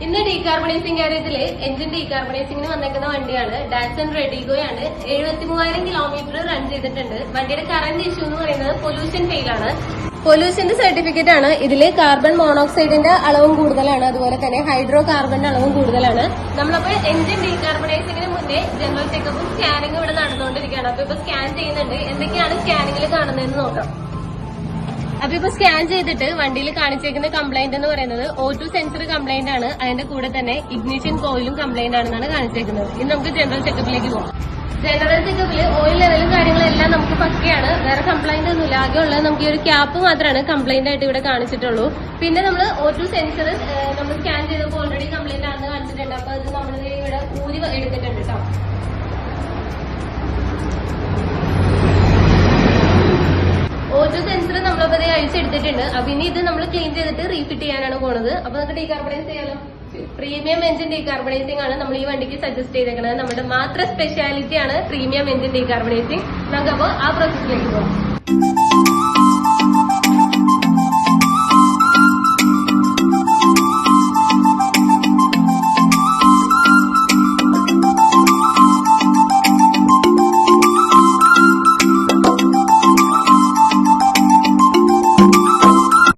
ഇന്ന് ഡീകാർബണൈസിംഗ് കാര്യത്തില് എഞ്ചിൻ ഡീകാർബണൈസിംഗിന് വന്നേക്കുന്ന വണ്ടിയാണ്. ഡാറ്റ്സൺ റെഡിഗോയാണ്. 73,000 കിലോമീറ്റർ റൺ ചെയ്തിട്ടുണ്ട്. വണ്ടിയുടെ കറന്റ് ഇഷ്യൂ എന്ന് പറയുന്നത് പൊല്യൂഷൻ ഫെയിൽ ആണ്. പൊല്യൂഷന്റെ സർട്ടിഫിക്കറ്റ് ആണ്. ഇതില് കാർബൺ മോണോക്സൈഡിന്റെ അളവും കൂടുതലാണ്, അതുപോലെ തന്നെ ഹൈഡ്രോ കാർബണിന്റെ അളവും കൂടുതലാണ്. നമ്മളപ്പോ എഞ്ചിൻ ഡീകാർബണൈസിംഗിന് മുന്നേ ജനറൽ ചെക്കപ്പും സ്കാനിങ്ങും ഇവിടെ നടന്നുകൊണ്ടിരിക്കുകയാണ്. അപ്പൊ ഇപ്പൊ സ്കാൻ ചെയ്യുന്നുണ്ട്. എന്തൊക്കെയാണ് സ്കാനിങ്ങിൽ കാണുന്നതെന്ന് നോക്കാം. അപ്പൊ ഇപ്പൊ സ്കാൻ ചെയ്തിട്ട് വണ്ടിയിൽ കാണിച്ചേക്കുന്ന കംപ്ലൈന്റ് എന്ന് പറയുന്നത് O2 സെൻസർ കംപ്ലൈന്റ് ആണ്. അതിന്റെ കൂടെ തന്നെ ഇഗ്നിഷൻ കോയിലും കംപ്ലൈന്റ് ആണെന്നാണ് കാണിച്ചേക്കുന്നത്. ഇനി നമുക്ക് ജനറൽ ചെക്കപ്പിലേക്ക് പോകാം. ജനറൽ ചെക്കപ്പില് ഓയിൽ ലെവലും കാര്യങ്ങളെല്ലാം നമുക്ക് പക്കയാണ്. വേറെ കംപ്ലൈന്റ് ഒന്നുമില്ല. ആകെ ഉള്ളത് നമുക്ക് ഈ ഒരു ക്യാപ്പ് മാത്രമാണ് കംപ്ലൈന്റ് ആയിട്ട് ഇവിടെ കാണിച്ചിട്ടുള്ളൂ. പിന്നെ നമ്മൾ O2 സെൻസർ നമ്മൾ സ്കാൻ ചെയ്തപ്പോൾ ഓൾറെഡി കംപ്ലൈന്റ് ആണെന്ന് കാണിച്ചിട്ടുണ്ട്. അപ്പൊ അത് നമ്മൾ ഇവിടെ ഊരി എടുത്തിട്ടുണ്ട് കേട്ടോ. O2 സെൻസർ നമ്മളപ്പോ അഴിച്ചെടുത്തിട്ടുണ്ട്. അപ്പൊ ഇനി ഇത് നമ്മൾ ക്ലീൻ ചെയ്തിട്ട് റീഫിറ്റ് ചെയ്യാനാണ് പോണത്. അപ്പൊ നമുക്ക് ഡീകാർബണൈസ് ചെയ്യാലോ. പ്രീമിയം എഞ്ചിൻ ഡീകാർബണൈസിംഗ് ആണ് നമ്മൾ ഈ വണ്ടിക്ക് സജസ്റ്റ് ചെയ്തേക്കുന്നത്. നമ്മുടെ മാത്രം സ്പെഷ്യാലിറ്റി ആണ് പ്രീമിയം എഞ്ചിൻ ഡീകാർബണൈസിംഗ്. നമുക്കപ്പോ ആ പ്രോസസ്സിലേക്ക് പോകാം.